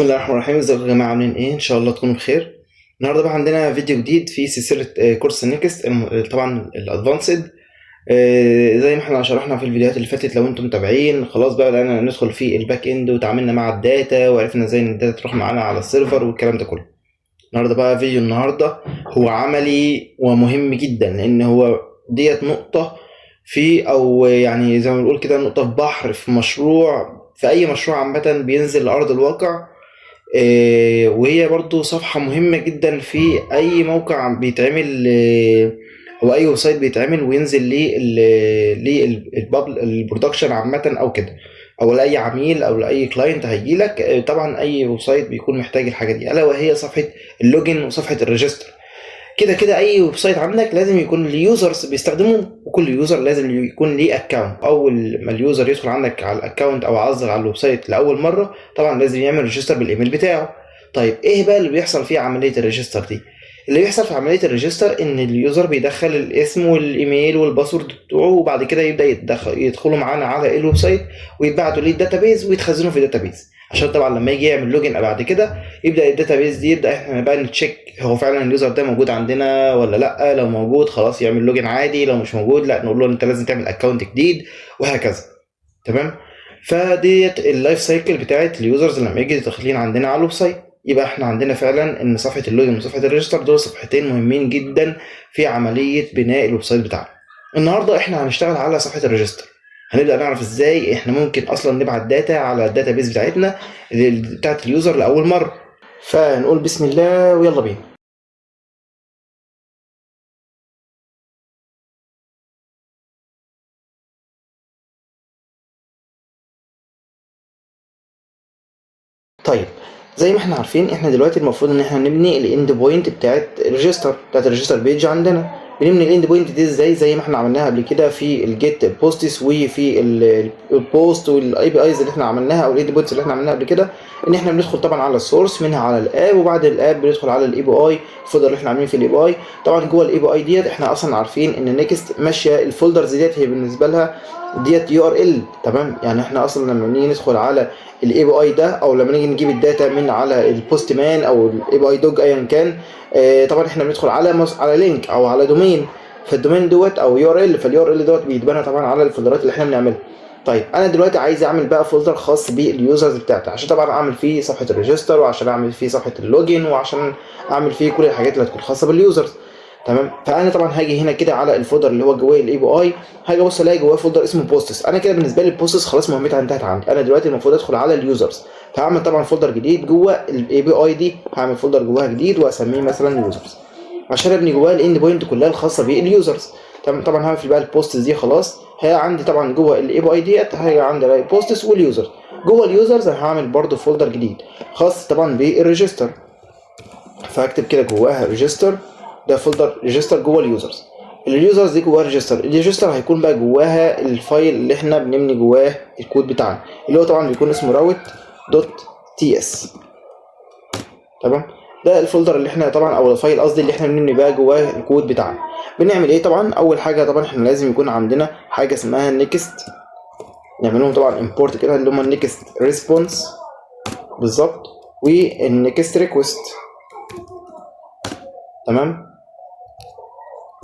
بسم الله الرحمن الرحيم. ازيكم يا جماعه؟ عاملين ايه؟ ان شاء الله تكونوا بخير. النهارده بقى عندنا فيديو جديد في سلسله كورس نيكست، طبعا الادفانسد. زي ما احنا شرحنا في الفيديوهات اللي فاتت، لو انتم متابعين خلاص بقى بدأنا ندخل في الباك اند وتعاملنا مع الداتا وعرفنا ازاي ان الداتا تروح معانا على السيرفر والكلام ده كله. النهارده بقى فيديو النهارده هو عملي ومهم جدا، لان هو ديت نقطه في، او يعني زي ما بنقول كده نقطه في بحر، في مشروع، في اي مشروع عامه بينزل لارض الواقع. وهي برضو صفحة مهمة جدا في أي موقع بيتعمل، أو أي ويب سايت بيتعمل وينزل للبرودكشن عامة أو كده، أو لأي عميل أو لأي كلاينت هيجيلك. طبعا أي ويب سايت بيكون محتاج الحاجة دي، ألا وهي صفحة اللوجن وصفحة الريجستر. كده كده اي ويب سايت عندك لازم يكون ليه يوزرز بيستخدموه، وكل يوزر لازم يكون ليه اكونت. اول ما اليوزر يدخل عندك على الاكونت او عزل على الويب سايت لاول مره، طبعا لازم يعمل ريجستر بالايميل بتاعه. طيب ايه بقى اللي بيحصل في عمليه الريجستر دي؟ اللي بيحصل في عمليه الريجستر ان اليوزر بيدخل الاسم والايميل والباسورد بتوعه، وبعد كده يبدا يدخلوا معانا على الويب سايت ويتبعتوا للداتابيز ويتخزنوا في الداتابيز، عشان طبعا لما يجي يعمل لوجن بعد كده يبدا الداتابيز دي، يبدا احنا بقى نتشيك هو فعلا اليوزر ده موجود عندنا ولا لا. لو موجود خلاص يعمل لوجن عادي، لو مش موجود لا نقول له انت لازم تعمل اكونت جديد، وهكذا. تمام. فديت اللايف سايكل بتاعت اليوزرز لما يجي داخلين عندنا على الويب سايت. يبقى احنا عندنا فعلا ان صفحه اللوجن وصفحه الريجستر دول صفحتين مهمين جدا في عمليه بناء الويب سايت بتاعنا. النهارده احنا هنشتغل على صفحه الريجستر. هنبدا نعرف ازاي احنا ممكن اصلا نبعت داتا على الداتابيز بتاعتنا بتاعت اليوزر لاول مره. فنقول بسم الله ويلا بينا. طيب، زي ما احنا عارفين احنا دلوقتي المفروض ان احنا نبني الاند بوينت بتاعت الريجستر بيج عندنا. بنبني الاند بوينت دي ازاي؟ زي ما احنا عملناها قبل كده في الجيت بوستس وفي البوست والاي بي ايز اللي احنا عملناها، او الاند بوينتس اللي احنا عملناها قبل كده. ان احنا بندخل طبعا على السورس، منها على الاب، وبعد الاب بندخل على الاي بي اي، الفولدر اللي احنا عاملين فيه الاي بي اي. طبعا جوه الاي بي اي ديت احنا اصلا عارفين ان نيكست ماشيه الفولدرز ديت، هي بالنسبه لها ديت يو ار ال. تمام، يعني احنا اصلا لما نيجي ندخل على الاي بي اي ده، او لما نيجي نجيب الداتا من على البوست مان او الاي بي اي دوج ايا كان، طبعا احنا بندخل على لينك او على دومين. فالدومين دوت او يو ار ال، فاليو ار ال دوت بيتبنى طبعا على الفولدرات اللي احنا بنعملها. طيب انا دلوقتي عايز اعمل بقى فولدر خاص باليوزرز بتاعتي، عشان طبعا اعمل فيه صفحه الريجستر، وعشان اعمل فيه صفحه اللوجن، وعشان اعمل فيه كل الحاجات اللي هتكون خاصه باليوزرز. تمام. فانا طبعا هاجي هنا كده على الفولدر اللي هو جواه الاي بي اي، هاجي ابص الاقي جواه فولدر اسمه بوستس. انا كده بالنسبه لي البوستس خلاص مهمتها انتهت عندي. انا دلوقتي المفروض ادخل على اليوزرز، فهعمل طبعا فولدر جديد جوه الاي بي اي دي، هعمل فولدر جواها جديد واسميه مثلا يوزرز، عشان ابني جواه الاند بوينت كلها الخاصه باليوزرز. تمام. طبعا هعمل بقى البوستس دي خلاص، هي عندي طبعا جوه الاي بي اي ديت، هي عندي البوستس واليوزرز. جوه اليوزرز انا هعمل برده فولدر جديد خاص طبعا بالريجستر، فهكتب كده جواها ريجستر. ده فولدر ريجستر جوه اليوزرز. اليوزرز دي جواها ريجستر. الريجستر هيكون بقى جواها الفايل اللي احنا بنبني جواه الكود بتاعنا، اللي هو طبعا بيكون اسمه راوت دوت تي اس. تمام. ده الفولدر اللي احنا طبعا، او الفايل قصدي، اللي احنا بنبني بقى جواه الكود بتاعنا. بنعمل ايه؟ طبعا اول حاجه طبعا احنا لازم يكون عندنا حاجه اسمها نيكست، نعملهم طبعا امبورت كده، اللي هم النيكست ريسبونس بالظبط، والنيكست ريكوست. تمام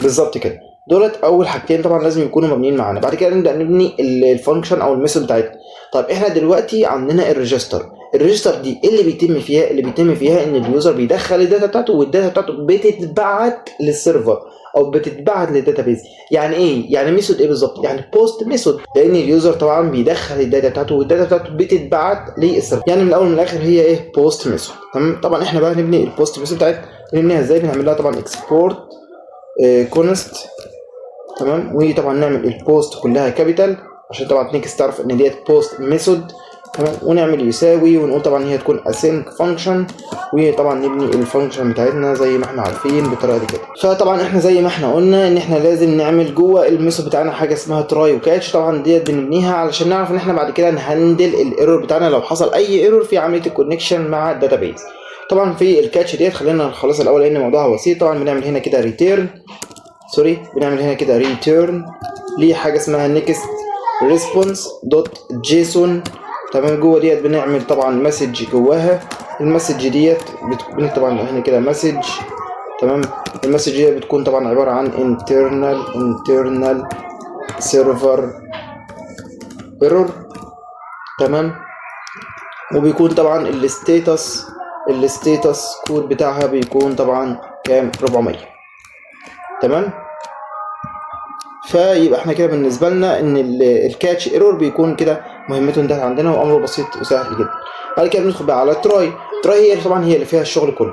بالظبط كده. دولت اول حاجتين طبعا لازم يكونوا مبنيين معانا. بعد كده نبدا نبني الفانكشن او الميثود بتاعتنا. طيب احنا دلوقتي عندنا الريجستر. الريجستر دي ايه اللي بيتم فيها؟ اللي بيتم فيها ان اليوزر بيدخل الداتا بتاعته، والداتا بتاعته بتتبعت للسيرفر او بتتبعت للداتابيز. يعني ايه؟ يعني ميثود ايه بالظبط؟ يعني بوست ميثود، لان اليوزر طبعا بيدخل الداتا بتاعته والداتا بتاعته بتتبعت للسيرفر. يعني من الاول من الاخر هي ايه؟ بوست ميثود. تمام. طبعا احنا بقى نبني البوست ميثود بتاعتنا. نبنيها ازاي؟ بنعمل لها طبعا اكسبورت كونست. تمام. وطبعا نعمل البوست كلها كابيتال، عشان طبعا نيكست تعرف ان ديت بوست ميثود. تمام. ونعمل يساوي، ونقول طبعا هي تكون اسync فانكشن، وطبعا نبني الفانكشن بتاعتنا زي ما احنا عارفين بالطريقه دي كده. فطبعا احنا زي ما احنا قلنا ان احنا لازم نعمل جوه الميثود بتاعنا حاجه اسمها تراي وكاتش. طبعا ديت بنبنيها علشان نعرف ان احنا بعد كده نهندل الايرور بتاعنا لو حصل اي ايرور في عمليه الكونكشن مع الداتابيز. طبعا في الكاتش ديت خلينا نخلص الاول لان موضوعها بسيط. طبعا بنعمل هنا كده ريتيرن، بنعمل هنا كده ريتيرن لحاجه اسمها نيكست ريسبونس دوت جيسون. تمام. جوه ديت بنعمل طبعا مسج جواها، المسج ديت بنكتب طبعا هنا كده مسج. تمام. المسج دي بتكون طبعا عباره عن internal server error. تمام. وبيكون طبعا الستاتس كود بتاعها بيكون طبعا كام؟ 400. تمام. فيبقى احنا كده بالنسبه لنا ان الكاتش ايرور بيكون كده مهمته انتهت عندنا، وامره بسيط وسهل جدا. بعد كده بندخل بقى على تراي هي طبعا هي اللي فيها الشغل كله.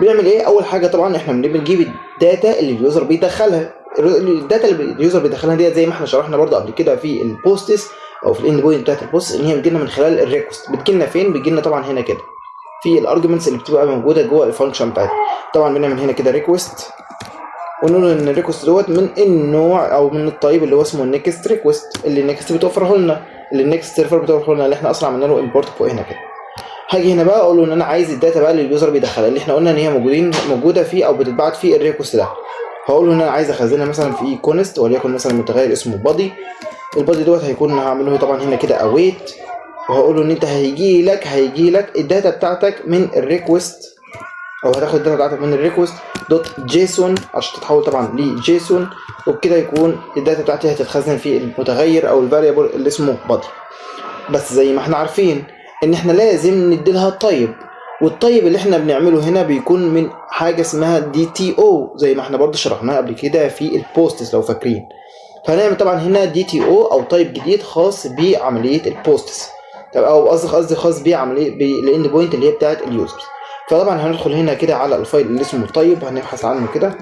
بنعمل ايه؟ اول حاجه طبعا احنا بنجيب الداتا اللي اليوزر بيدخلها. الداتا اللي اليوزر بيدخلها ديت زي ما احنا شرحنا برضو قبل كده في البوستس او في الاند بوينت بتاعت البوست، ان هي بتجيلنا من خلال الريكوست. بتجيلنا فين؟ بتجيلنا طبعا هنا كده في الارجيومنتس اللي بتبقى موجوده جوه الفانكشن بتاعتها. طبعا بنعمل هنا كده ريكوست، ونقول ان الريكوست دوت من النوع او من الطيب اللي هو اسمه النكست ريكوست، اللي النكست بتوفره لنا، اللي النكست سيرفر بتوفره لنا، اللي احنا اصلا عملنا له امبورت فوق هنا كده. هاجي هنا بقى اقول له ان انا عايز الداتا بقى اللي اليوزر بيدخلها، اللي احنا قلنا ان هي موجوده فيه او بتتبعت فيه الريكوست ده. هقول له ان انا عايز اخزنها مثلا في كونست، وليكن مثلا متغير اسمه بادي. البادي دوت هيكون هعمل له طبعا هنا كده اويت، وهقول له ان انت هيجي لك الداتا بتاعتك من الريكوست، او هتاخد الداتا بتاعتك من الريكوست دوت جيسون عشان تتحول طبعا لجيسون، وبكده يكون الداتا بتاعتي هتتخزن في المتغير او الفاريبل اللي اسمه بادي. بس زي ما احنا عارفين ان احنا لازم نديلها الطيب، والطيب اللي احنا بنعمله هنا بيكون من حاجه اسمها دي تي او، زي ما احنا برضه شرحناها قبل كده في البوستس لو فاكرين. فهنعمل طبعا هنا دي تي او طيب جديد خاص بعمليه البوستس، او قصدي خاص بعمليه بالاند بوينت اللي هي بتاعت اليوزرز. فطبعا هندخل هنا كده على الفايل اللي اسمه طيب، هنبحث عنه كده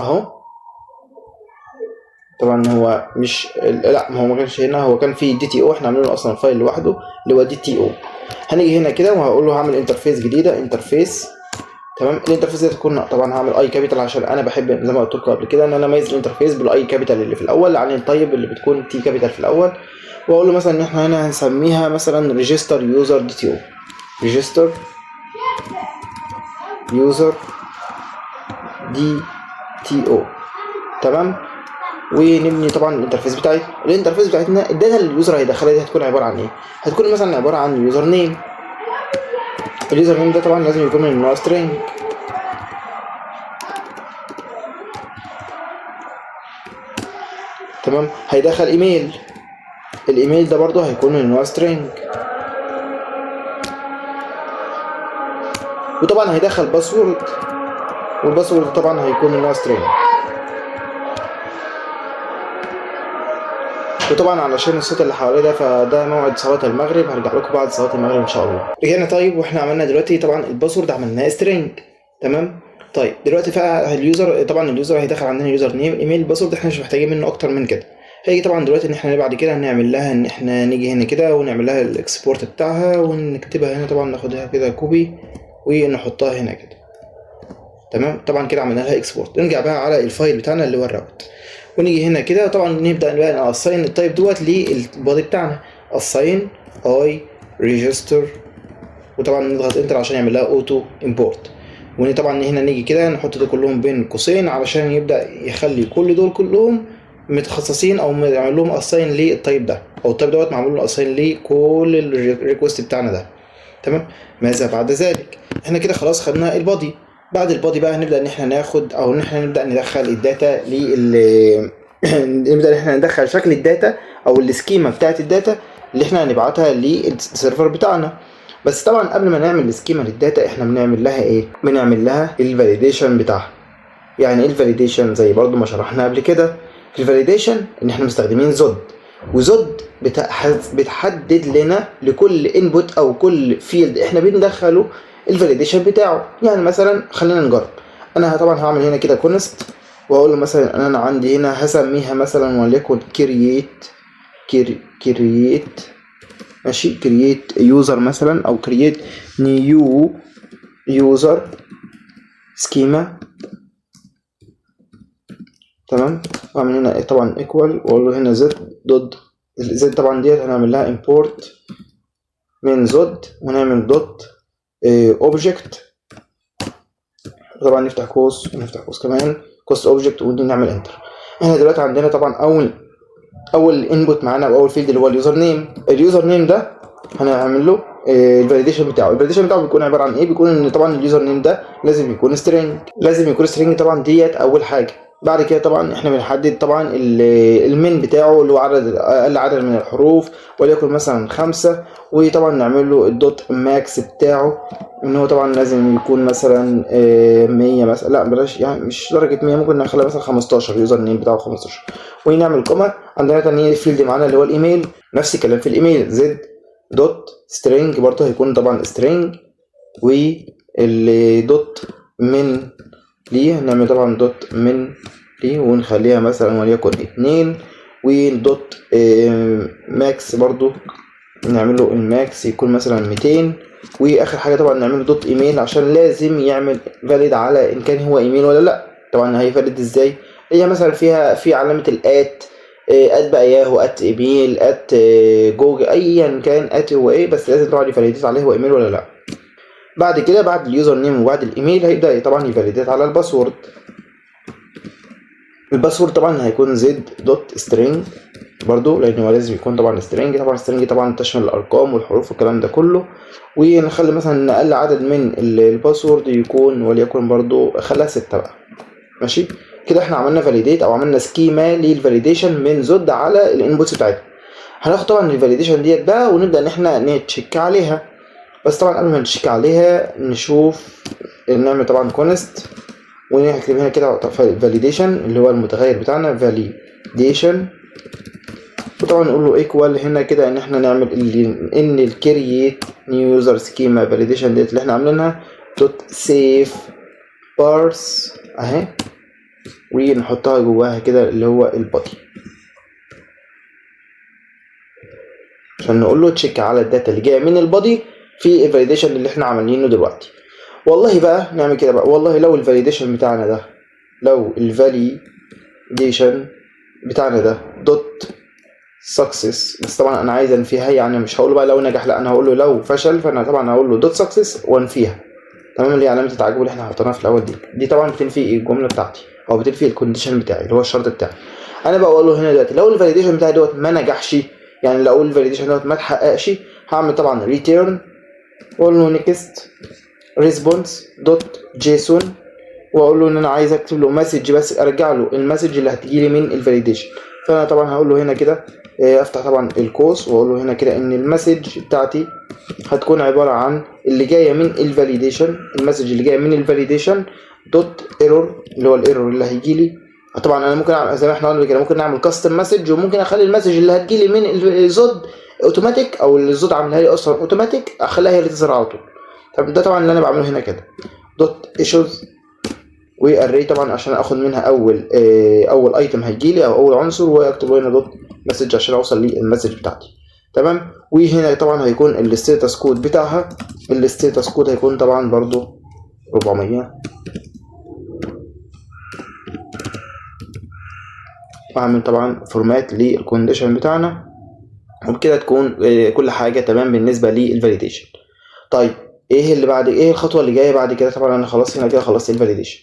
اهو. طبعا هو مش لا، هو ما كانش هنا، هو كان في دي تي او، احنا عاملين اصلا فايل لوحده اللي هو دي تي او. هنيجي هنا كده وهقول له هعمل انترفيس جديده، انترفيس. تمام. الانترفيس دي تكون طبعا هعمل اي كابيتال، عشان انا بحب زي ما قلت لكم قبل كده ان انا اميز الانترفيس بالاي كابيتال اللي في الاول عن الطيب اللي بتكون تي كابيتال في الاول. واقول له مثلا ان احنا هنا هنسميها مثلا ريجستر يوزر دي تي او، ريجستر يوزر دي تي او. تمام. ونبني طبعا الانترفيس بتاعتنا. الداتا اللي اليوزر هيدخلها دي هتكون عباره عن ايه؟ هتكون مثلا عباره عن يوزر نيم. اليوزر نيم ده طبعا لازم يكون من نوع سترينج. تمام. هيدخل ايميل، الايميل ده برضه هيكون من نوع سترينج. وطبعا هيدخل باسورد، والباسورد طبعا هيكون من نوع سترينج. وطبعا علشان الصوت اللي حواليه ده، فده موعد صلاه المغرب، هرجع لكم بعد صلاه المغرب ان شاء الله. رجعنا طيب، واحنا عملنا دلوقتي طبعا الباسورد عملناه سترينج. تمام. طيب دلوقتي بقى اليوزر، طبعا اليوزر هيدخل عندنا يوزر نيم، ايميل، باسورد، احنا مش محتاجين منه اكتر من كده. هيجي طبعا دلوقتي ان احنا بعد كده هنعمل لها ان احنا نيجي هنا كده ونعمل لها الاكسبورت بتاعها ونكتبها هنا، طبعا ناخدها كده كوبي ونحطها هنا كده. تمام. طبعا كده عملنا لها اكسبورت. نرجع بقى على الفايل بتاعنا اللي هو الراوت، ونيجي هنا كده طبعا نبدا بقى ناساين التايب دوت للبادي بتاعنا، اساين اي ريجستر، وطبعا نضغط انتر عشان يعمل لها اوتو امبورت. وطبعا هنا نيجي كده نحط دول كلهم بين قوسين علشان يبدا يخلي كل دول كلهم متخصصين او يعمل لهم اساين للتايب ده، او التايب دوت معمول له اساين لكل الريكوست بتاعنا ده. تمام. ماذا بعد ذلك؟ احنا كده خلاص خدنا البادي. بعد البادي بقى هنبدا ان احنا ناخد او ان احنا نبدا ندخل الداتا نبدا ان احنا ندخل شكل الداتا او السكيما بتاعت الداتا اللي احنا هنبعتها للسيرفر بتاعنا. بس طبعا قبل ما نعمل السكيما للداتا احنا بنعمل لها ايه؟ بنعمل لها الفاليديشن بتاعها. يعني ايه الفاليديشن؟ زي برضو ما شرحنا قبل كده في الفاليديشن ان احنا مستخدمين زود، وزود بتحدد لنا لكل انبوت او كل فيلد احنا بندخله الفاليديشن بتاعه. يعني مثلا خلينا نجرب، انا طبعا هعمل هنا كده كونست، واقول له مثلا انا عندي هنا هسميها مثلا وليكن كرييت ماشي، كرييت يوزر مثلا، او كرييت نيو يوزر سكيما. تمام. واعمل هنا طبعا ايكوال، واقول له هنا زد دوت زد، طبعا ديت هنعمل لها امبورت من زد، ونعمل دوت اوبجكت، طبعا نفتح قوس ونفتح قوس كمان كوست اوبجكت، ونعمل انتر. احنا دلوقتي عندنا طبعا اول انبوت معانا او اول فيلد اللي هو اليوزر نيم. اليوزر نيم ده هنعمل له الفاليديشن بتاعه بيكون عباره عن ايه؟ بيكون ان طبعا اليوزر نيم ده لازم يكون سترينج طبعا، ديت اول حاجه. بعد كده طبعا احنا بنحدد طبعا المين بتاعه اللي هو اقل عدد من الحروف، وليكن مثلا 5. وطبعا نعمل له الدوت ماكس بتاعه ان هو طبعا لازم يكون مثلا 100 مثلا، لا بلاش يعني مش درجه 100، ممكن نخليها مثلا 15، اليوزر نيم بتاعه 15. ونعمل كوما. عندنا تاني فيلد معانا اللي هو الايميل، نفس الكلام في الايميل، زد دوت سترينج برضه هيكون طبعا سترينج. والدوت من ليه هنعمل طبعا دوت من ليه ونخليها مثلا وليكن 2. والدوت ماكس برضه نعمله الماكس يكون مثلا 200. واخر حاجه طبعا نعمله دوت ايميل عشان لازم يعمل فاليد على ان كان هو ايميل ولا لا. طبعا هيفاليد ازاي؟ هي مثلا فيها في علامه الات، ات بقى ياهو، ات ايميل، ات جوجل، ايا كان ات هو ايه، بس لازم طبعا يفاليديت عليه هو ايميل ولا لا. بعد كده بعد اليوزر نيم وبعد الايميل هيبدا طبعا يفاليديت على الباسورد. الباسورد طبعا هيكون زد دوت سترينج برضو، لان هو لازم يكون طبعا سترينج. طبعا سترينج طبعا تشمل الارقام والحروف والكلام ده كله. ونخلي مثلا اقل عدد من الباسورد يكون وليكن برضو خليها 6 بقى. ماشي كده احنا عملنا فاليديت او عملنا سكيما للفاليديشن من زد على الانبوتس بتاعتنا. هناخد طبعا الفاليديشن ديت بقى ونبدا ان احنا نتشيك عليها. بس طبعا قبل ما نتشيك عليها نشوف، نعمل طبعا كونست ونكتب هنا كده فاليديشن اللي هو المتغير بتاعنا فاليديشن. وطبعا نقول له ايكوال هنا كده ان احنا نعمل ان الكرييت نيو يوزر سكيما فاليديشن ديت اللي احنا عاملينها دوت سيف بارس اهي، ونحطها جواها كده اللي هو البادي عشان نقول له تشيك على الداتا اللي جايه من البادي في الفاليديشن اللي احنا عاملينه دلوقتي. والله بقى نعمل كده بقى، والله لو الفاليديشن بتاعنا ده، لو الفاليديشن بتاعنا ده دوت سكسس، بس طبعا انا عايز انفيها، يعني مش هقول بقى لو نجح، لا انا هقول له لو فشل، فانا طبعا هقول له دوت سكسس وانفيها. تمام، اللي هي علامه التعجب اللي احنا حطيناها في الاول دي طبعا بتنفي الجمله بتاعتي او بتنفي الكونديشن بتاعي اللي هو الشرط بتاعي. انا بقى اقول له هنا دلوقتي لو الفاليديشن بتاعي دوت ما نجحش، يعني لو الفاليديشن دوت ما اتحققش، هعمل طبعا ريتيرن واقول له نيكست ريسبونس دوت جيسون، واقول له ان انا عايز اكتب له مسج، بس ارجع له المسج اللي هتجي لي من الفاليديشن. فانا طبعا هقول له هنا كده افتح طبعا القوس واقول له هنا كده ان المسج بتاعتي هتكون عباره عن اللي جايه من الفاليديشن، المسج اللي جايه من الفاليديشن دوت ايرور، اللي هو الايرور اللي هيجي لي. طبعا انا ممكن اعمل زي ما احنا قلنا كده، ممكن نعمل كاستم مسج، وممكن اخلي المسج اللي هتجي لي من الزود اوتوماتيك، او اللي الزود عاملها لي اصلا اوتوماتيك اخليها هي اللي تظهر على طول. طب ده طبعا اللي انا بعمله هنا كده دوت ايشوز واري طبعا عشان اخد منها اول ايتم هيجي لي او اول عنصر، واكتب له هنا دوت مسج عشان اوصل للمسج بتاعتي. تمام، وهنا طبعا هيكون الستاتس كود بتاعها، الستاتس كود هيكون طبعا برضو 400. واعمل طبعا فورمات للكونديشن بتاعنا، وبكده تكون كل حاجه تمام بالنسبه للفاليديشن. طيب ايه اللي بعد، ايه الخطوه اللي جايه بعد كده؟ طبعا انا خلاص هنا كده خلصت الفاليديشن.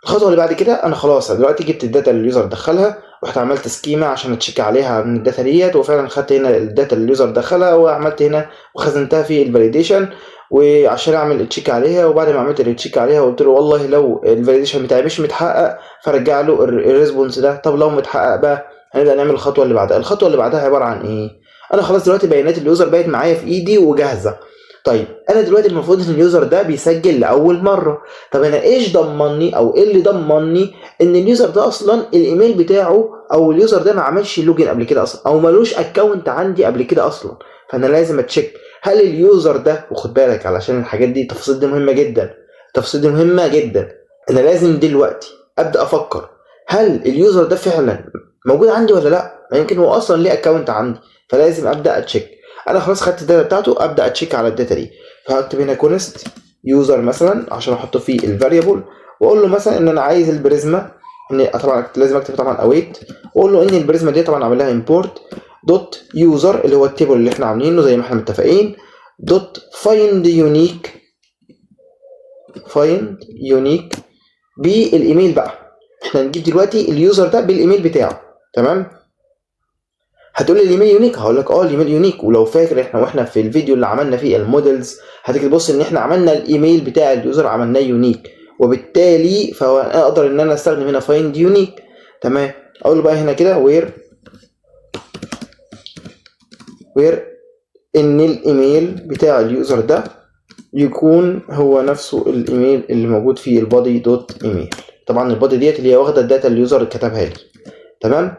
الخطوه اللي بعد كده انا خلاص دلوقتي جبت الداتا اللي اليوزر دخلها، رحت عملت سكيما عشان اتشيك عليها من الداتا ديت، وفعلا خدت هنا الداتا اللي اليوزر دخلها وعملت هنا وخزنتها في الفاليديشن، وعشان اعمل التشيك عليها. وبعد ما عملت التشيك عليها قلت له والله لو الفاليديشن بتاعي مش متحقق فرجع له الريسبونس ده. طب لو متحقق بقى هنبدا نعمل الخطوه اللي بعدها. الخطوه اللي بعدها عباره عن ايه؟ انا خلاص دلوقتي بيانات اليوزر بقت معايا في ايدي وجاهزه. طيب انا دلوقتي المفروض ان اليوزر ده بيسجل لاول مره. طب انا ايش ضمني او ايه اللي ضمني ان اليوزر ده اصلا الايميل بتاعه او اليوزر ده ما عملش لوجين قبل كده اصلا، او ملوش اكونت عندي قبل كده اصلا؟ فانا لازم اتشيك هل اليوزر ده، وخد بالك علشان الحاجات دي التفاصيل دي مهمه جدا، التفاصيل دي مهمه جدا. انا لازم دلوقتي ابدا افكر هل اليوزر ده فعلا موجود عندي ولا لا؟ ما يمكن هو اصلا ليه اكونت عندي، فلازم ابدا اتشيك. انا خلاص خدت الداتا بتاعته، ابدا اتشيك على الداتا دي. فهكتب هنا كونست يوزر مثلا عشان احط فيه الفاريبل، واقول له مثلا ان انا عايز البريزما، ان طبعا لازم اكتب طبعا اويت، واقول له ان البريزما دي طبعا اعمل لها امبورت دوت يوزر اللي هو التيبل اللي احنا عاملينه زي ما احنا متفقين دوت فايند يونيك، فايند يونيك بالايميل بقى. احنا نجيب دلوقتي اليوزر ده بالايميل بتاعه. تمام، هتقول لي الايميل يونيك، هقول لك الايميل يونيك. ولو فاكر واحنا في الفيديو اللي عملنا فيه المودلز هتيجي تبص ان احنا عملنا الايميل بتاع اليوزر عملناه يونيك، وبالتالي فهو اقدر ان انا استخدم هنا فايند يونيك. تمام. اقول له بقى هنا كده وير ان الايميل بتاع اليوزر ده يكون هو نفسه الايميل اللي موجود فيه البادي دوت ايميل. طبعا البادي ديت اللي هي واخده الداتا اللي اليوزر كتبها لي. تمام.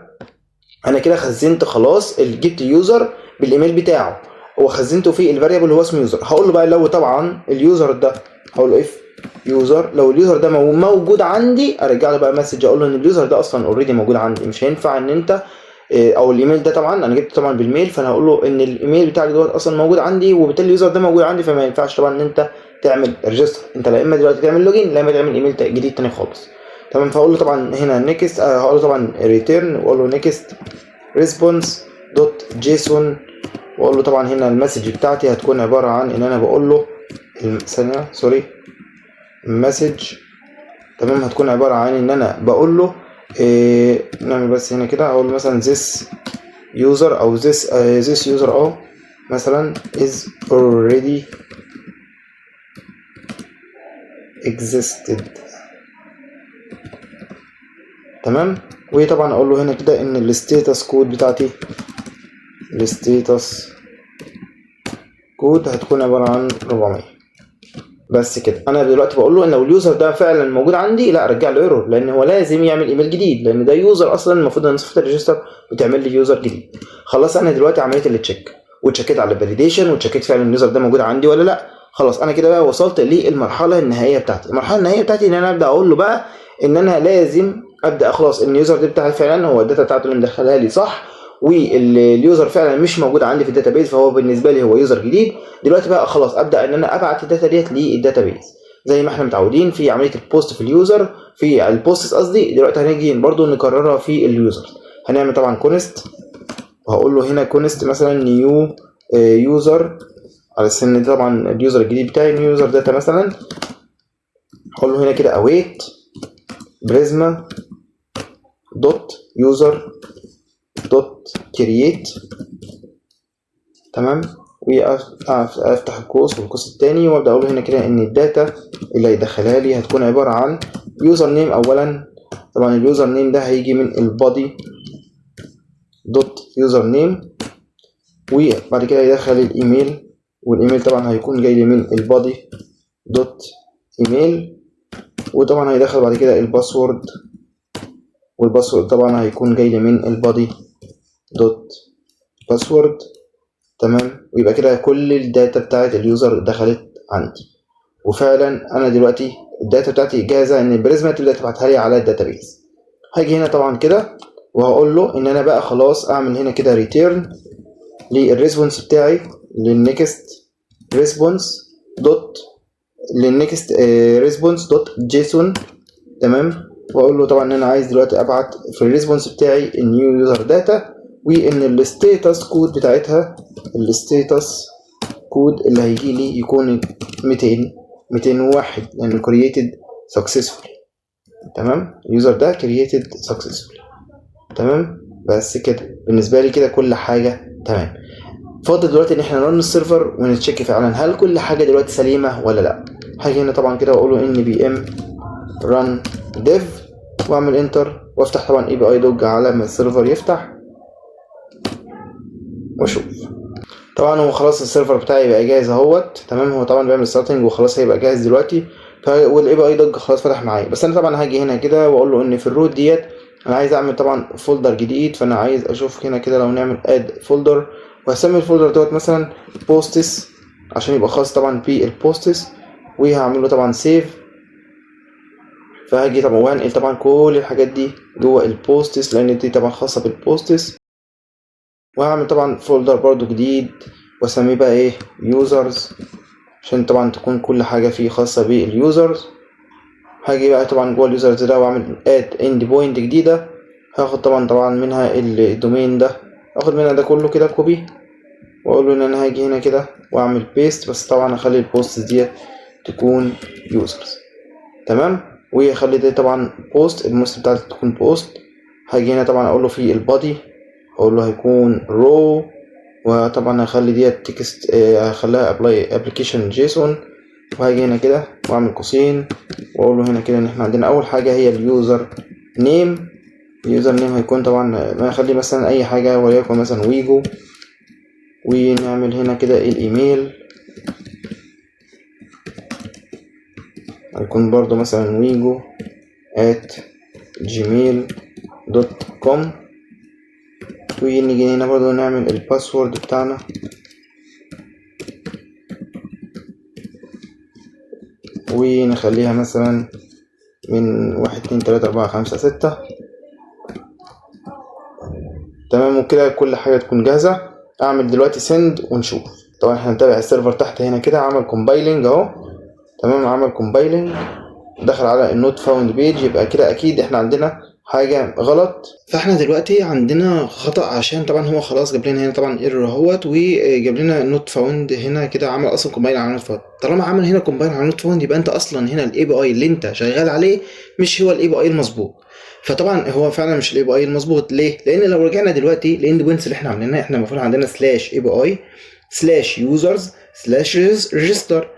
انا كده خزنت خلاص الجيت يوزر بالايميل بتاعه، وخزنته في الفاريبل اللي هو اسمه يوزر. هقول له بقى لو طبعا اليوزر ده، هقول له اف يوزر، لو اليوزر ده موجود عندي ارجع له بقى مسج اقول له ان اليوزر ده اصلا اوريدي موجود عندي، مش هينفع ان انت او الايميل ده طبعا انا جبته طبعا بالميل، فانا هقول له ان الايميل بتاعك دوت اصلا موجود عندي، وبالتالي اليوزر ده موجود عندي، فما ينفعش طبعا ان انت تعمل ريجستر. انت لا اما دلوقتي تعمل لوجين لا اما تعمل ايميل جديد تاني خالص. تمام. فاقول له طبعا هنا نيكست، هقول له طبعا ريتيرن، واقول له نيكست ريسبونس دوت جيسون، واقول له طبعا هنا المسج بتاعتي هتكون عباره عن ان انا بقول له ثانيه سوري مسج. تمام. هتكون عباره عن ان انا بقول له نعمل بس هنا كده، اقول له مثلا this user او this user مثلا is already existed. تمام. وطبعا اقول له هنا كده ان الستاتس كود بتاعتي، الستاتس كود هتكون عباره عن 400. بس كده. انا دلوقتي بقول له ان لو اليوزر ده فعلا موجود عندي لا ارجع له ايرور، لان هو لازم يعمل ايميل جديد، لان ده يوزر اصلا المفروض ان صفحه الريجستر بتعمل لي يوزر جديد. خلاص انا دلوقتي عملت التشيك وتشيكيت على الفاليديشن وتشيكيت فعلا اليوزر ده موجود عندي ولا لا. خلاص انا كده بقى وصلت للمرحله النهائيه بتاعتي. المرحله النهائيه بتاعتي ان انا ابدا اقول له بقى ان انا لازم ابدا اخلص ان اليوزر ده بتاعي فعلا هو الداتا بتاعته اللي مدخلها لي صح، واليوزر فعلا مش موجود عندي في الداتابيز، فهو بالنسبه لي هو يوزر جديد. دلوقتي بقى خلاص ابدا ان انا ابعت الداتا ديت للداتابيز زي ما احنا متعودين في عمليه البوست في اليوزر، في البوستس قصدي. دلوقتي هنيجي برضو نكررها في اليوزر. هنعمل طبعا كونست، وهقول له هنا كونست مثلا نيو يوزر على السن دي طبعا اليوزر الجديد بتاعي نيو يوزر داتا مثلا. هقول له هنا كده اويت بريزما دوت يوزر دوت كرييت. تمام. وافتح القوس والقوس الثاني وابدا اقول هنا كده ان الداتا اللي هيدخلها لي هتكون عباره عن يوزر نيم. اولا طبعا اليوزر نيم ده هيجي من البادي دوت يوزر نيم، وبعد كده يدخل الايميل، والايميل طبعا هيكون جاي لي من البادي دوت ايميل، وطبعا هيدخل بعد كده الباسورد، والباسورد طبعا هيكون جاي لي من البادي دوت باسورد. تمام. ويبقى كده كل الداتا بتاعت اليوزر دخلت عندي، وفعلا انا دلوقتي الداتا بتاعتي جاهزه ان البريزما تبدا تبعتها لي على الداتابيز. هاجي هنا طبعا كده وهقول له ان انا بقى خلاص اعمل هنا كده ريتيرن للريسبونس بتاعي للنكست ريسبونس دوت جيسون. تمام. واقول له طبعا ان انا عايز دلوقتي ابعت في الريسبونس بتاعي النيو يوزر داتا، وان الستاتس كود بتاعتها الستاتس كود اللي هيجي لي يكون 201 لان created successful. تمام. اليوزر ده created successful. تمام. بس كده بالنسبه لي كده كل حاجه تمام. فاضل دلوقتي ان احنا نرن السيرفر ونتشيك فعلا هل كل حاجه دلوقتي سليمه ولا لا. هاجي هنا طبعا كده واقول له ان بي ام run dev واعمل انتر، وافتح طبعا اي بي اي دوج على ما السيرفر يفتح واشوف. طبعا هو خلاص السيرفر بتاعي بقى جاهز اهوت. تمام. هو طبعا بيعمل ستارتنج وخلاص هيبقى جاهز دلوقتي، والاي بي اي دوج خلاص فتح معايا. بس انا طبعا هاجي هنا كده واقول له ان في الروت ديت انا عايز اعمل طبعا فولدر جديد، فانا عايز اشوف هنا كده لو نعمل اد فولدر، وهسمي الفولدر دوت مثلا بوستس عشان يبقى خاص طبعا بالبوستس، وهعمل له طبعا سيف. فهاجي طبعا وهنقل طبعا كل الحاجات دي جوه البوستس لان دي طبعا خاصه بالبوستس، وهعمل طبعا فولدر برضو جديد واسميه بقى ايه يوزرز عشان طبعا تكون كل حاجه فيه خاصه باليوزرز. هاجي بقى طبعا جوه اليوزرز ده واعمل اد اند بوينت جديده، هاخد طبعا منها الدومين ده، اخد منها ده كله كده كوبي، واقول له ان انا هاجي هنا كده واعمل بيست، بس طبعا اخلي البوست ديت تكون يوزرز. تمام. واخلي ده طبعا بوست الموست بتاعتي تكون بوست. هاجي هنا طبعا اقول له في البادي اقول له هيكون رو، وطبعا هخلي ديت تكست، هخليها ابلكيشن جيسون، وهاجي هنا كده واعمل قوسين واقول له هنا كده ان احنا عندنا اول حاجه هي اليوزر نيم. اليوزر نيم هيكون طبعا ما نخلي مثلا اي حاجه وليكن مثلا ويجو، ونعمل هنا كده الايميل هيكون برضو مثلا ويجو @gmail.com، ونيجي هنا برضو نعمل الباسورد بتاعنا، ونخليها مثلا من 1 2 3 4 5 6. تمام، وكده كل حاجة تكون جاهزة. اعمل دلوقتي سند ونشوف. طبعا احنا هنتابع السيرفر تحت هنا كده، عمل كومبايلنج اهو. تمام، عمل كومبايلنج، دخل على النوت فاوند بيج، يبقى كده اكيد احنا عندنا حاجه غلط. فاحنا دلوقتي عندنا خطا، عشان طبعا هو خلاص جاب لنا هنا طبعا ايرور اهوت، وجاب لنا نوت فاوند هنا كده، عمل اصلا كومبايل على نوت فاوند. طالما عمل هنا كومبايل على نوت فاوند يبقى انت اصلا هنا الاي بي اي اللي انت شغال عليه مش هو الاي بي اي المظبوط. فطبعا هو فعلا مش الاي بي اي المظبوط. ليه؟ لان لو رجعنا دلوقتي الاند بوينتس اللي احنا عاملينها، احنا المفروض عندنا سلاش اي بي اي سلاش يوزرز سلاش ريجستر،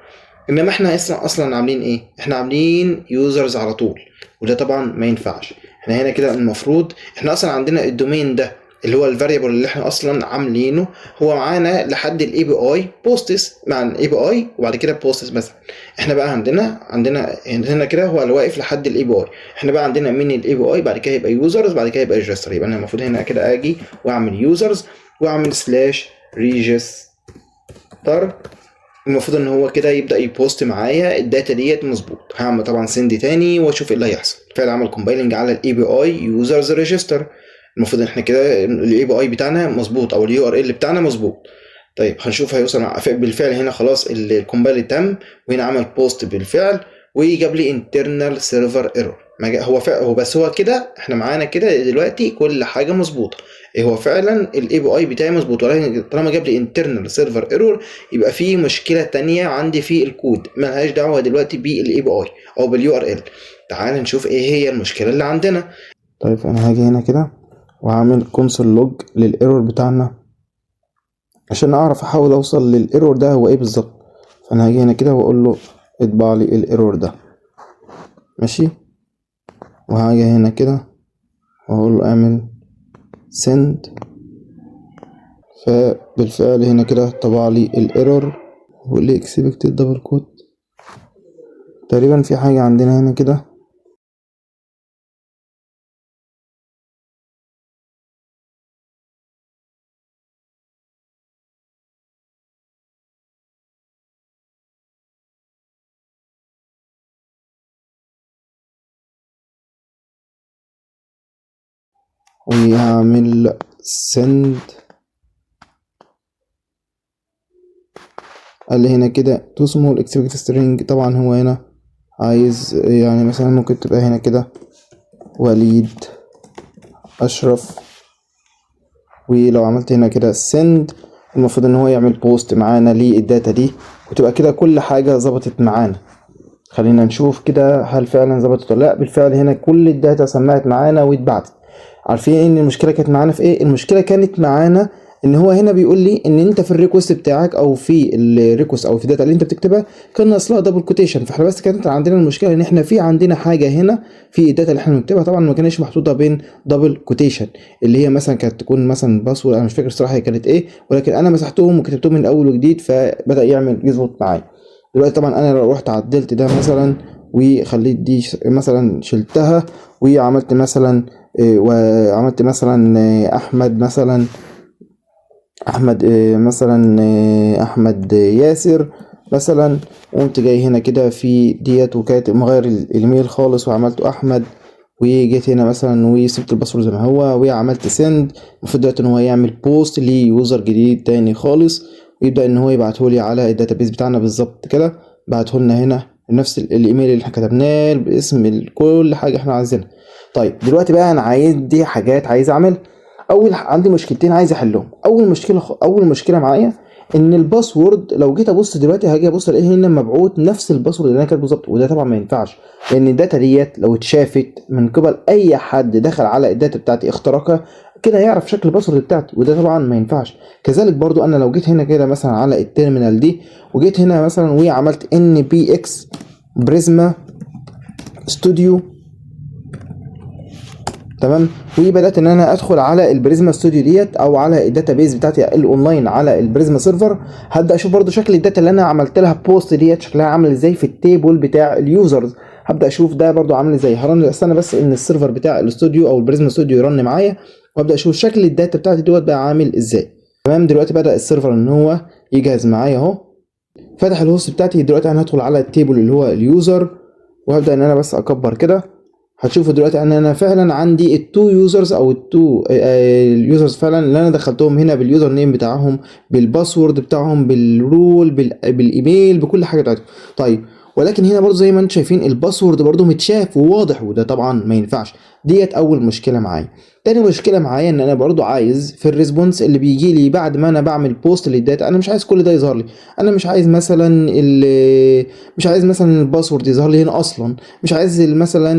انما احنا اصلا عاملين ايه؟ احنا عاملين يوزرز على طول، وده طبعا ما ينفعش. احنا هنا كده المفروض احنا اصلا عندنا الدومين ده اللي هو الفاريبل اللي احنا اصلا عاملينه، هو معانا لحد الاي بي اي بوستس مع الاي بي اي، وبعد كده بوستس مثلا. احنا بقى عندنا هنا كده هو اللي واقف لحد الاي بي اي. احنا بقى عندنا من الاي بي اي بعد كده يبقى يوزرز، بعد كده يبقى ريجستر. يبقى انا المفروض هنا كده اجي واعمل يوزرز واعمل سلاش ريجستر. المفروض ان هو كده يبدا يبوست معايا الداتا ديت مظبوط. هعمل طبعا سند تاني واشوف ايه اللي هيحصل. فعلا عمل كومبايلنج على الاي بي اي يوزرز ريجستر. المفروض ان احنا كده الاي بي اي بتاعنا مظبوط، او اليو ار ال بتاعنا مظبوط. طيب هنشوف هيوصل بالفعل. هنا خلاص الكومبايل تم، وهنا عمل بوست بالفعل، وجاب لي انترنال سيرفر ايرور. هو بس هو كده احنا معانا كده دلوقتي كل حاجه مظبوطه. هو فعلا الاي بي اي بتاعي مظبوط، ولكن طالما جاب لي انترنال سيرفر ايرور يبقى في مشكله تانية عندي في الكود ملهاش دعوه دلوقتي بالاي بي اي او باليو ار ال. تعال نشوف ايه هي المشكله اللي عندنا. طيب انا هاجي هنا كده وهعمل كونسول لوج للايرور بتاعنا عشان اعرف احاول اوصل للايرور ده هو ايه بالظبط. فانا هاجي هنا كده واقول له اطبع لي الايرور ده، ماشي. وهاجي هنا كده واقول له اعمل send. فبالفعل هنا كده طبع لي الايرور واللي expected double quote. تقريبا في حاجة عندنا هنا كده. وهعمل send. قال لي هنا كده to small expected string. طبعا هو هنا عايز يعني مثلا ممكن تبقى هنا كده وليد اشرف. ولو عملت هنا كده send المفروض ان هو يعمل بوست معانا للداتا دي، وتبقى كده كل حاجة ظبطت معانا. خلينا نشوف كده هل فعلا ظبطت ولا لا. بالفعل هنا كل الداتا سمعت معانا واتبعتت. عارفين ان المشكله كانت معانا في ايه؟ المشكله كانت معانا ان هو هنا بيقول لي ان انت في الريكوست بتاعك او في الريكوست او في الداتا اللي انت بتكتبها كان ناقص دبل كوتيشن. فاحنا بس كانت عندنا المشكله ان احنا في عندنا حاجه هنا في الداتا اللي احنا بنكتبها طبعا ما كانتش محطوطه بين دبل كوتيشن، اللي هي مثلا كانت تكون مثلا باسورد. انا مش فاكر الصراحه هي كانت ايه، ولكن انا مسحتهم وكتبتهم من اول وجديد فبدا يظبط معايا. دلوقتي طبعا انا لو رحت عدلت ده مثلا وخليت دي مثلا شلتها وعملت مثلا وعملت مثلا احمد ياسر مثلا، وقمت جاي هنا كده في ديت وكانت مغير الايميل خالص وعملته احمد، وجيت هنا مثلا وسبت الباسورد زي ما هو وعملت سند. المفروض دلوقتي ان هو يعمل بوست ليوزر جديد تاني خالص، ويبدا ان هو يبعته لي على الداتابيس بتاعنا بالظبط كده. بعته لنا هنا نفس الايميل اللي احنا كتبناه باسم كل حاجه احنا عايزينها. طيب دلوقتي بقى انا عايز دي حاجات عايز اعمل. عندي مشكلتين عايز احلهم. اول مشكله معايا ان الباسورد لو جيت ابص دلوقتي هاجي ابص الاقي هنا مبعوت نفس الباسورد اللي انا كاتبه بالظبط، وده طبعا ما ينفعش. لان الداتا ديت لو اتشافت من قبل اي حد دخل على الداتا بتاعتي اخترقها كده هيعرف شكل الباسورد بتاعتي، وده طبعا ما ينفعش. كذلك برضو انا لو جيت هنا كده مثلا على التيرمينال دي، وجيت هنا مثلا وعملت npx بريزما ستوديو، تمام، وبدات ان انا ادخل على البريزما ستوديو ديت او على الداتابيز بتاعتي الاونلاين على البريزما سيرفر، هبدا اشوف برضو شكل الداتا اللي انا عملت لها بوست ديت شكلها عامل ازاي في التيبل بتاع اليوزرز. هبدا اشوف ده برضو عامل ازاي. استنى بس ان السيرفر بتاع الاستوديو او البريزما ستوديو يرن معايا، وابدا اشوف شكل الداتا بتاعتي دوت بقى عامل ازاي. تمام، دلوقتي بدا السيرفر ان هو يجهز معايا اهو، فتح الهوست بتاعتي. دلوقتي انا هدخل على التيبل اللي هو اليوزر، وهبدا ان انا بس اكبر كده. هتشوفوا دلوقتي ان انا فعلا عندي التو يوزرز او التو اليوزرز فعلا اللي انا دخلتهم هنا باليوزر نيم بتاعهم، بالباسورد بتاعهم، بالرول، بالايميل، بكل حاجه بتاعتهم. طيب، ولكن هنا برضو زي ما انتم شايفين الباسورد برضو متشاف وواضح، وده طبعا ما ينفعش. ديت اول مشكله معايا. تاني مشكله معايا ان انا برضو عايز في الريسبونس اللي بيجي لي بعد ما انا بعمل بوست للداتا، انا مش عايز كل ده يظهر لي. انا مش عايز مثلا مش عايز مثلا الباسورد يظهر لي هنا اصلا، مش عايز مثلا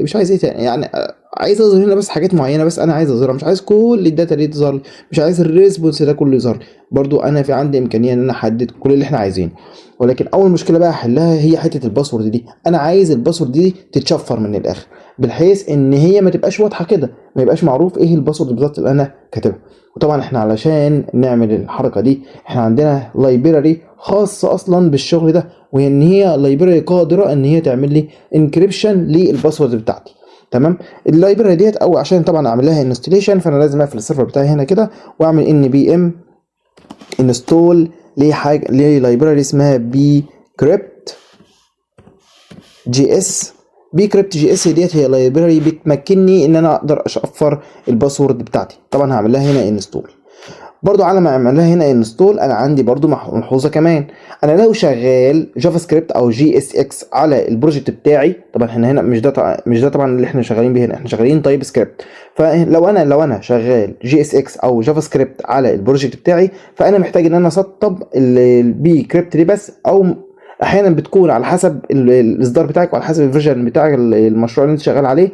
مش عايز ايه تاني يعني، عايز اظهر هنا بس حاجات معينه بس انا عايز اظهرها، مش عايز كل الداتا دي تظهر لي، مش عايز الريسبونس ده كله يظهر لي. برضو انا في عندي امكانيه ان انا احدد كل اللي احنا عايزينه. ولكن اول مشكله بقى احلها هي حته الباسورد دي. انا عايز الباسورد دي تتشفر من الاخر، بحيث ان هي ما تبقاش واضحه كده، ما يبقاش معروف ايه الباسورد بالظبط اللي انا كاتبها. وطبعا احنا علشان نعمل الحركه دي احنا عندنا لايبراري خاصه اصلا بالشغل ده، وان هي لايبراري قادره ان هي تعمل لي انكريبشن للباسورد بتاعتي. تمام، اللايبراري ديت او عشان طبعا اعمل لها انستليشن فانا لازم اقفل السيرفر بتاعي هنا كده واعمل ان بي ام انستول لحاجه لايبراري اسمها بي كريبت جي اس. بي كريبت جي اس ديت هي لايبراري بتمكنني ان انا اقدر اشفر الباسورد بتاعتي. طبعا هعمل لها هنا انستول. برضو على ما اعمل لها هنا انستول انا عندي برضو ملحوظه كمان. انا لو شغال جافا سكريبت او جي اس اكس على البروجكت بتاعي، طبعا احنا هنا مش ده طبعا اللي احنا شغالين بيه هنا، احنا شغالين تايب سكريبت. فلو انا شغال جي اس اكس او جافا سكريبت على البروجكت بتاعي، فانا محتاج ان انا اسطب البي كريبت دي بس، او احيانا بتكون على حسب الاصدار بتاعك وعلى حسب الفيرجن بتاع المشروع اللي انت شغال عليه،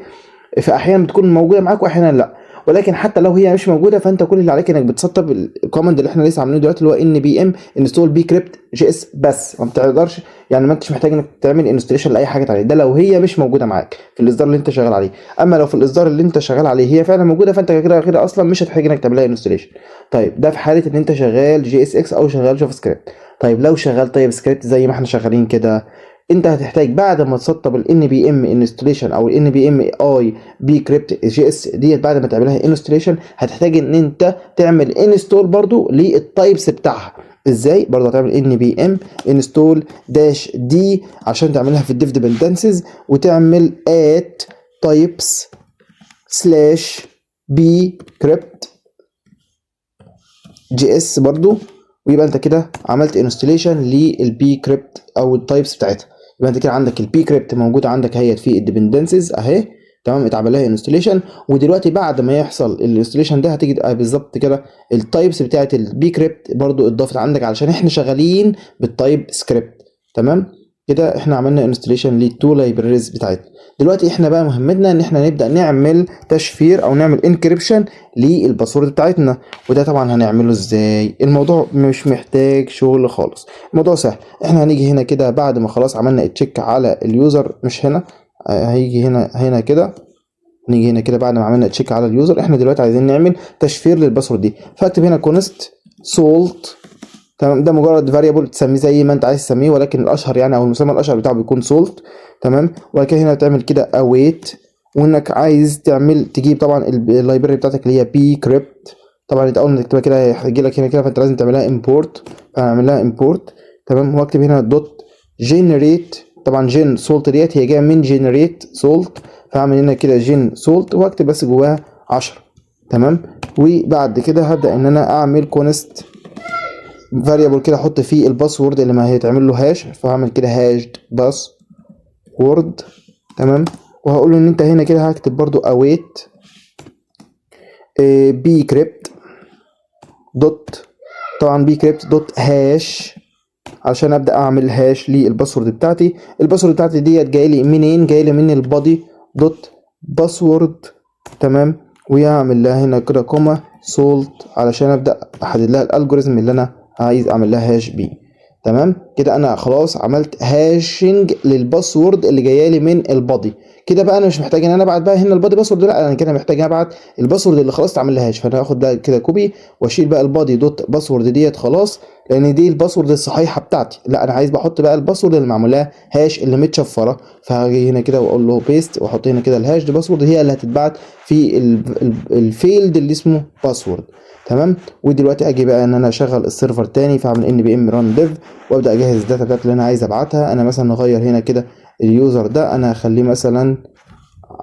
فاحيانا بتكون موجوده معاك واحيانا لا. ولكن حتى لو هي مش موجوده فانت كل اللي عليك انك بتسطب الكوماند اللي احنا لسه عاملينه دلوقتي اللي هو ان بي ام انستول بي كريبت جي اس بس. ما بتقدرش يعني، ما انتش محتاج انك تعمل انستليشن لاي حاجه عليه، ده لو هي مش موجوده معاك في الاصدار اللي انت شغال عليه. اما لو في الاصدار اللي انت شغال عليه هي فعلا موجوده فانت كده اصلا مش هتحتاج انك تعمل لها انستليشن. طيب ده في حاله ان انت شغال جي اس اكس او شغال جافا سكريبت. طيب لو شغال تايب سكريبت زي ما احنا شغالين كده، انت هتحتاج بعد ما تسطب ال npm انستليشن او ال npm اي بي كريبت جي اس ديت، بعد ما تعملها انستليشن هتحتاج ان انت تعمل انستول برضو للتايبس بتاعها. ازاي؟ برضو هتعمل npm انستول داش دي عشان تعملها في الديف ديبندنسز، وتعمل at types سلاش بي كريبت جي اس برضو، ويبقى انت كده عملت انستليشن للبي كريبت او التايبس بتاعتها. يبقى انت كده عندك البي كريبت موجوده عندك اهيت في الديبندنسز اهي، تمام، اتعمل لها انستليشن. ودلوقتي بعد ما يحصل الانستليشن ده هتيجي بالظبط كده التايبس بتاعت البي كريبت برضو اتضافت عندك علشان احنا شغالين بالتايب سكريبت. تمام كده احنا عملنا انستليشن للتو لايبريز بتاعتنا. دلوقتي احنا بقى مهمتنا ان احنا نبدا نعمل تشفير او نعمل انكريبشن للباسورد بتاعتنا. وده طبعا هنعمله ازاي؟ الموضوع مش محتاج شغل خالص، الموضوع سهل. احنا هنيجي هنا كده بعد ما خلاص عملنا تشيك على اليوزر، مش هنا، هيجي هنا كده، نيجي هنا كده بعد ما عملنا تشيك على اليوزر. احنا دلوقتي عايزين نعمل تشفير للباسورد دي، فاكتب هنا كونست سولت. تمام، ده مجرد فاريبل تسميه زي ما انت عايز تسميه، ولكن الاشهر يعني او المسمى الاشهر بتاعه بيكون سولت. تمام، وبعد كده هنا تعمل كده اويت، وانك عايز تجيب طبعا اللايبراري بتاعتك اللي هي بي كريبت. طبعا انت اول ما تكتبها كده هيجي لك هنا كده، فانت لازم تعملها امبورت، فهعمل لها امبورت. تمام، واكتب هنا دوت جنريت، طبعا جين سولت ديت هي جايه من جنريت سولت، فهعمل هنا كده جين سولت واكتب بس جواها 10. تمام، وبعد كده هبدا ان انا اعمل كونست فاريبل كده احط فيه الباسورد اللي ما هيتعمل له هاش، فهعمل كده هاشد باسورد. تمام، وهقول له ان انت هنا كده هكتب برضو اويت بي كريبت دوت، طبعا بي كريبت دوت هاش عشان ابدا اعمل هاش للباسورد بتاعتي. الباسورد بتاعتي ديت جاي لي منين؟ جاي لي من البادي دوت باسورد. تمام، ويعمل لها هنا كده كوما سولت علشان ابدا احدد لها الالجوريزم اللي انا عايز اعمل لها هاش بيه. تمام كده انا خلاص عملت هاشنج للباسورد اللي جايه لي من البادي. كده بقى انا مش محتاج ان انا ابعت بقى هنا البادي باسورد، لا انا كده محتاج ابعت الباسورد اللي خلاص اتعمل لها هاش. فانا هاخد ده كده كوبي واشيل بقى البادي دوت باسورد ديت خلاص، لان دي الباسورد الصحيحه بتاعتي. لا انا عايز بحط بقى الباسورد اللي معمول لها هاش اللي متشفره. فهاجي هنا كده واقول له بيست واحط هنا كده الهاش دي باسورد هي اللي هتتبعت في الفيلد اللي اسمه باسورد. تمام. ودلوقتي اجي بقى ان انا اشغل السيرفر تاني، فاعمل ان بي ام ران ديف وابدا اجهز الداتا بتاعتي اللي انا عايز ابعتها. انا مثلا اغير هنا كده اليوزر ده، انا هخليه مثلا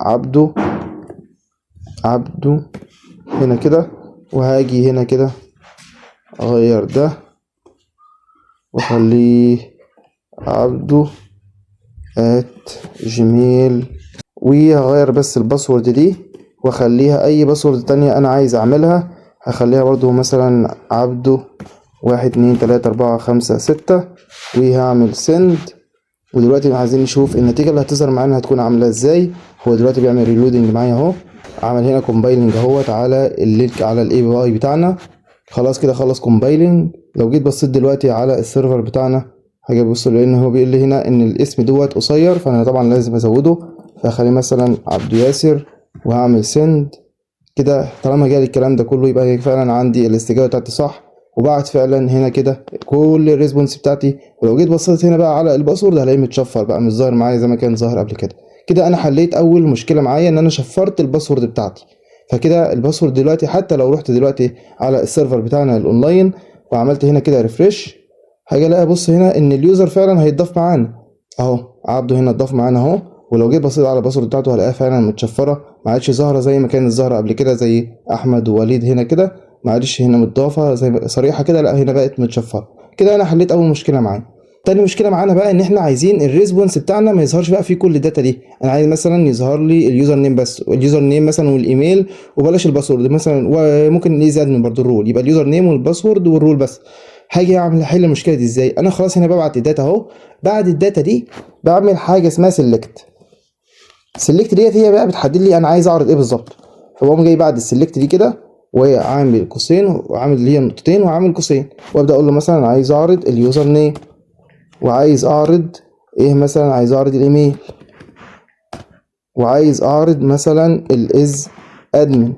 عبده هنا كده، وهاجي هنا كده اغير ده واخليه عبده @gmail، وهغير بس الباسورد دي واخليها اي باسورد تانية انا عايز اعملها. هخليها برضو مثلا عبده 1 2 3 4 5 6 وهعمل سند. ودلوقتي عايزين نشوف النتيجة اللي هتظهر معانا هتكون عاملة ازاي. هو دلوقتي بيعمل ريلودنج معايا اهو، عمل هنا كومبايلنج اهوت على اللينك على الاي بي اي بتاعنا. خلاص كده خلص كومبايلنج. لو جيت بصيت دلوقتي على السيرفر بتاعنا هاجي ابص لان هو بيقول لي هنا ان الاسم دوت قصير، فانا طبعا لازم ازوده. فهخليه مثلا عبد ياسر وهعمل سند. كده طالما جالي الكلام ده كله يبقى فعلا عندي الاستجابه بتاعتي صح، وبعت فعلا هنا كده كل الريسبونس بتاعتي. ولو جيت بصيت هنا بقى على الباسورد هلاقيه متشفر بقى، مش ظاهر معايا زي ما كان ظاهر قبل كده. كده انا حليت اول مشكله معايا ان انا شفرت الباسورد بتاعتي. فكده الباسورد دلوقتي حتى لو رحت دلوقتي على السيرفر بتاعنا الاونلاين وعملت هنا كده ريفرش، هاجي الاقي بص هنا ان اليوزر فعلا هيتضاف معانا اهو، عبده هنا اتضاف معانا اهو. ولو جيت بصيت على الباسورد بتاعته هلاقيها فعلا متشفره، ما عادش ظاهره زي ما كانت ظاهره قبل كده زي احمد ووليد هنا كده، ما عادش هنا متضافه زي صريحه كده، لا هنا بقت متشفره. كده انا حليت اول مشكله معايا. تاني مشكله معانا بقى ان احنا عايزين الريسبونس بتاعنا ما يظهرش بقى فيه كل الداتا دي. انا عايز مثلا يظهر لي اليوزر نيم بس، واليوزر نيم مثلا والايميل، وبلاش الباسورد مثلا، وممكن نيجي ادمن برضو الرول، يبقى اليوزر نيم والباسورد والرول بس. هاجي اعمل احل المشكله دي ازاي؟ انا خلاص هنا ببعت الداتا اهو. بعد الداتا دي بعمل حاجه اسمها سيلكت. سيلكت ديت هي بقى بتحدد لي انا عايز اعرض ايه بالظبط. فبقوم جاي بعد السيلكت دي كده وعامل قوسين وعامل اللي هي نقطتين وعامل قوسين، وابدا اقول له مثلا عايز اعرض اليوزر نيم، وعايز اعرض ايه مثلا، عايز اعرض الايميل، وعايز اعرض مثلا الاز ادمن.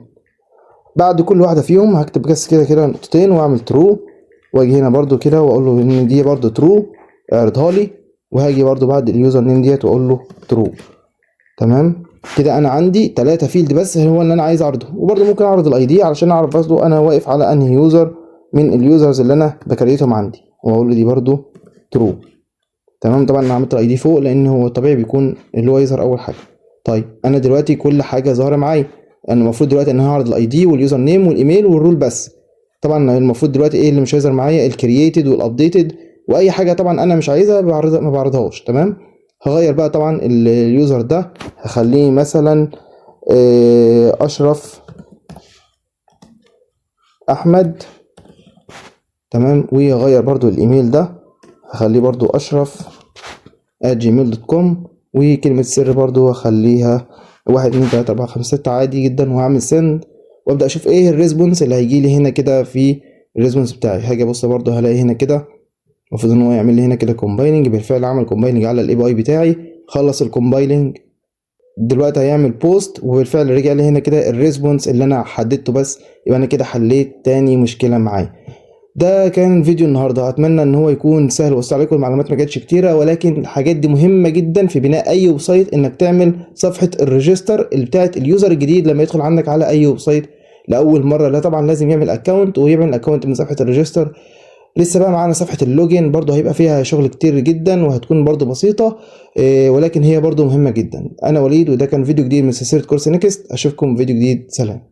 بعد كل واحده فيهم هكتب بس كده كده نقطتين واعمل ترو، واجي هنا برضو كده واقول له ان دي برضو ترو اعرضها لي، وهاجي برضو بعد اليوزر نيم ديت واقول له ترو. تمام. كده انا عندي 3 فيلد بس هو اللي انا عايز اعرضه، وبرضو ممكن اعرض الاي دي علشان اعرف برضو انا واقف على انهي يوزر من اليوزرز اللي انا بكريتهم عندي، واقول له دي برضو ترو. تمام. طبعا انا عملت الاي دي فوق لان هو طبيعي بيكون اللي هو يظهر اول حاجه. طيب انا دلوقتي كل حاجه ظاهره معايا. انا المفروض دلوقتي ان انا هعرض الاي دي واليوزر نيم والايميل والرول بس. طبعا المفروض دلوقتي ايه اللي مش هيظهر معايا؟ الكرييتد والابديتد، واي حاجه طبعا انا مش عايزها ما بعرضهاش. تمام. هغير بقى طبعا اليوزر ده، هخليه مثلا اشرف احمد. تمام. وهغير برضو الايميل ده، هخليه برضو اشرف @gmail.com، وكلمة السر برضو هخليها 1 2 3 4 5 6 عادي جدا، وهعمل سند وابدأ اشوف ايه الريسبونس اللي هيجي لي هنا كده في الريسبونس بتاعي. هاجي ابص برضو هلاقي هنا كده المفروض ان هو يعمل لي هنا كده كومبايلنج. بالفعل عمل كومبايلنج على الاي بي اي بتاعي، خلص الكومبايلنج. دلوقتي هيعمل بوست وبالفعل رجع لي هنا كده الريسبونس اللي انا حددته بس. يبقى انا كده حليت تاني مشكلة معايا. ده كان فيديو النهارده، اتمنى ان هو يكون سهل وسط عليكم. المعلومات ما كانتش كتيره، ولكن الحاجات دي مهمه جدا في بناء اي ويب سايت، انك تعمل صفحه الريجستر اللي بتاعت اليوزر الجديد لما يدخل عندك على اي ويب سايت لاول مره. لا طبعا لازم يعمل اكونت، ويعمل اكونت من صفحه الريجستر. لسه بقى معانا صفحه اللوجين برضو هيبقى فيها شغل كتير جدا، وهتكون برضو بسيطه ولكن هي برضو مهمه جدا. انا وليد، وده كان فيديو جديد من سلسله كورس نيكست. اشوفكم في فيديو جديد. سلام.